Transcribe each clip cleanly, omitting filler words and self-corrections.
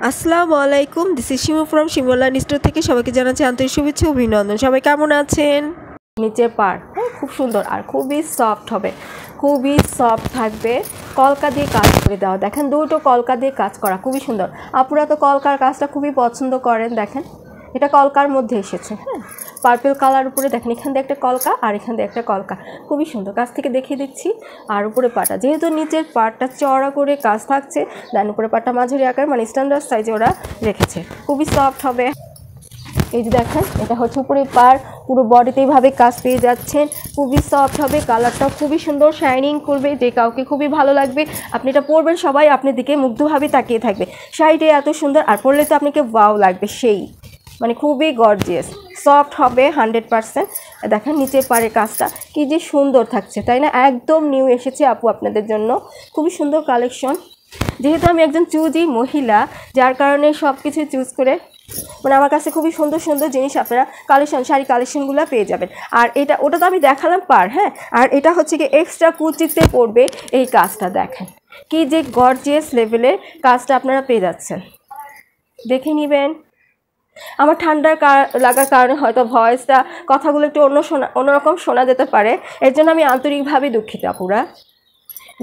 আসসালামু আলাইকুম, this is Shimu from Shimullah store থেকে সবাইকে জানাচ্ছি আন্তরিক শুভেচ্ছা ও অভিনন্দন। সবাই কেমন আছেন? নিচের পাড় খুব সুন্দর আর খুবই সফট হবে, খুবই সফট থাকবে। কলকা দিয়ে কাজ করে দেওয়া, দেখেন দুটো কলকা দিয়ে কাজ করা, খুবই সুন্দর। আপুরা তো কলকার কাজটা খুবই পছন্দ করেন। দেখেন এটা কলকার মধ্যে এসেছে, হ্যাঁ, পার্পল কালার উপরে দেখেন এখান দিয়ে একটা কলকা আর এখান দিয়ে একটা কলকা, খুবই সুন্দর। কাছ থেকে দেখিয়ে দিচ্ছি। আর উপরে পাটা, যেহেতু নিচের পাটটা চড়া করে কাজ থাকছে, দেন উপরে পাটটা মাঝারি আকার মানে স্ট্যান্ডার্ড সাইজে ওরা রেখেছে, খুবই সফট হবে। এই যে দেখেন এটা হচ্ছে উপরে পার, পুরো বডিতে এইভাবে কাজ পেয়ে যাচ্ছেন, খুবই সফট হবে, কালারটাও খুবই সুন্দর শাইনিং করবে, যে কাউকে খুবই ভালো লাগবে। আপনি এটা পরবেন, সবাই আপনার দিকে মুগ্ধভাবে তাকিয়ে থাকবে। শাড়িটা এত সুন্দর, আর পরলে তো আপনাকে ওয়াও লাগবে, সেই মানে খুবই গর্জিয়াস, সফট হবে 100%। দেখেন নিচের পাড়ের কাজটা কি যে সুন্দর থাকছে, তাই না? একদম নিউ এসেছে আপু আপনাদের জন্য, খুবই সুন্দর কালেকশন। যেহেতু আমি একজন চুজি মহিলা, যার কারণে সব কিছু চুজ করে মানে আমার কাছে খুবই সুন্দর সুন্দর জিনিস আপনারা শাড়ি কালেকশনগুলো পেয়ে যাবেন। আর এটা ওটা তো আমি দেখালাম পার, হ্যাঁ, আর এটা হচ্ছে কি এক্সট্রা কুচিতে পড়বে এই কাজটা। দেখেন কি যে গর্জিয়াস লেভেলের কাজটা আপনারা পেয়ে যাচ্ছেন, দেখে নেবেন। আমার ঠান্ডার লাগার কারণে হয়তো ভয়েসটা, কথাগুলো একটু অন্যরকম শোনা যেতে পারে, এর জন্য আমি আন্তরিকভাবে দুঃখিত আপুরা।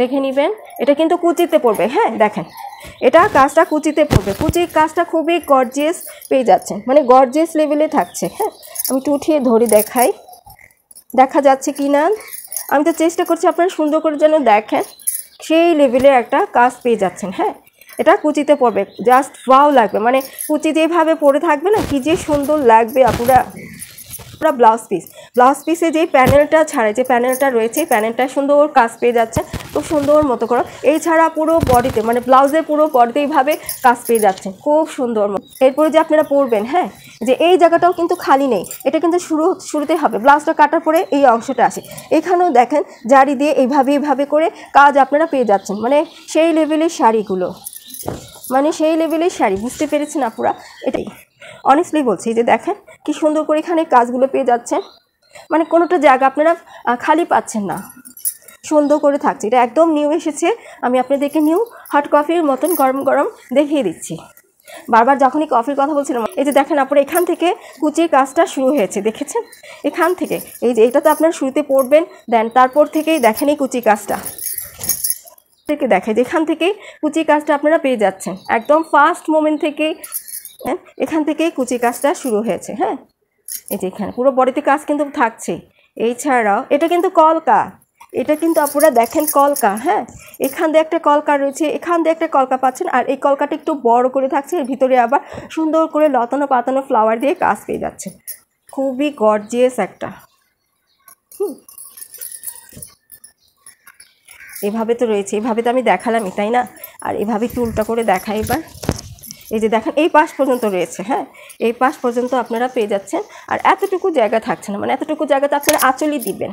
দেখে নেবেন, এটা কিন্তু কুচিতে পড়বে, হ্যাঁ দেখেন এটা কাজটা কুচিতে পড়বে, কুচির কাজটা খুবই গর্জিয়াস পেয়ে যাচ্ছেন, মানে গর্জিয়াস লেভেলে থাকছে। হ্যাঁ, আমি একটু উঠিয়ে ধরে দেখাই, দেখা যাচ্ছে কি না? আমি তো চেষ্টা করছি আপনারা সুন্দর করে যেন দেখেন, সেই লেভেলের একটা কাজ পেয়ে যাচ্ছেন। হ্যাঁ, এটা কুচিতে পড়বে, জাস্ট ওয়াও লাগবে, মানে কুচি যেভাবে পরে থাকবে না, কি যে সুন্দর লাগবে আপুরা। ব্লাউজ পিসে যে প্যানেলটা ছাড়ে, যে প্যানেলটা রয়েছে, প্যানেলটা সুন্দর কাজ পেয়ে যাচ্ছে, খুব সুন্দর মতো করো। এই ছাড়া পুরো বডিতে, মানে ব্লাউজের পুরো বডিতে এইভাবে কাজ পেয়ে যাচ্ছে, খুব সুন্দর। এরপরে যে আপনারা পরবেন, হ্যাঁ, যে এই জায়গাটাও কিন্তু খালি নেই, এটা কিন্তু শুরুতে হবে। ব্লাউজটা কাটার পরে এই অংশটা আসে, এখানেও দেখেন জারি দিয়ে এইভাবে করে কাজ আপনারা পেয়ে যাচ্ছেন, মানে সেই লেভেলের শাড়িগুলো, মানে সেই লেভেলের শাড়ি, বুঝতে পেরেছেন আপুরা? এটাই অনেস্টলি বলছি, যে দেখেন কি সুন্দর করে এখানে কাজগুলো পেয়ে যাচ্ছেন, মানে কোনোটা জায়গা আপনারা খালি পাচ্ছেন না, সুন্দর করে থাকছে। এটা একদম নিউ এসেছে, আমি আপনাদেরকে নিউ হট কফির মতন গরম গরম দেখিয়ে দিচ্ছি। বারবার যখনই কফির কথা বলছিলাম, এই যে দেখেন আপনারা এখান থেকে কুচির কাজটা শুরু হয়েছে, দেখেছেন? এখান থেকে, এই যে এটা তো আপনারা শুরুতে পড়বেন, দেন তারপর থেকেই দেখেন এই কুচির কাজটা থেকে দেখে, যেখান থেকেই কুচির কাজটা আপনারা পেয়ে যাচ্ছেন, একদম ফার্স্ট মোমেন্ট থেকেই এখান থেকেই কুচি কাজটা শুরু হয়েছে। হ্যাঁ, এই যে এখানে পুরো বডিতে কাজ কিন্তু থাকছে। এই ছাড়াও এটা কিন্তু কলকা, এটা কিন্তু আপনারা দেখেন কলকা, হ্যাঁ, এখান দিয়ে একটা কলকা রয়েছে, এখান দিয়ে একটা কলকা পাচ্ছেন, আর এই কলকাটা একটু বড় করে থাকছে, এর ভিতরে আবার সুন্দর করে লতানো পাতানো ফ্লাওয়ার দিয়ে কাজ পেয়ে যাচ্ছে, খুবই গর্জিয়াস একটা। এভাবে তো রয়েছে, এভাবে তো আমি দেখালামই, তাই না? আর এভাবে চুলটা করে দেখাই এবার। এই যে দেখেন এই পাশ পর্যন্ত রয়েছে, হ্যাঁ, এই পাশ পর্যন্ত আপনারা পেয়ে যাচ্ছেন, আর এতটুকু জায়গা থাকছে না, মানে এতটুকু জায়গাতে আপনারা আঁচলই দিবেন।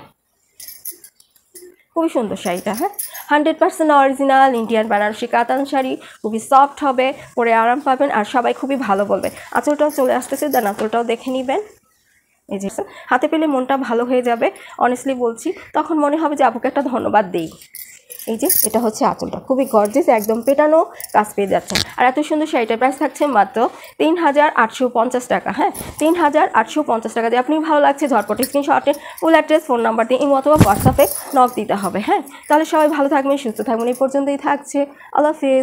খুবই সুন্দর শাড়িটা, হ্যাঁ, 100% অরিজিনাল ইন্ডিয়ান বেনারসি কাতান শাড়ি, খুবই সফট হবে, পরে আরাম পাবেন, আর সবাই খুবই ভালো বলবে। আঁচলটাও চলে আসতেছে, দেন আঁচলটাও দেখে নেবেন। এই যে হাতে পেলে মনটা ভালো হয়ে যাবে, অনেস্টলি বলছি, তখন মনে হবে যে আপুকে একটা ধন্যবাদ দেই। এই যে এটা হচ্ছে আঁচলটা, খুবই গর্জিয়াস, একদম পেটানো কাজ পেয়ে যাচ্ছেন। আর এত সুন্দর শাড়িটার প্রাইস থাকছে মাত্র ৩,৮৫০ টাকা। হ্যাঁ, ৩,৮৫০ টাকা দিয়ে আপনি ভালো লাগছে ঝটপট স্ক্রিনশটে ফুল অ্যাড্রেস, ফোন নাম্বার দিয়ে ইমো অথবা হোয়াটসঅ্যাপে নক দিতে হবে। হ্যাঁ, তাহলে সবাই ভালো থাকবেন, সুস্থ থাকবেন। এই পর্যন্তই থাকছে, আল্লাহ হাফেজ।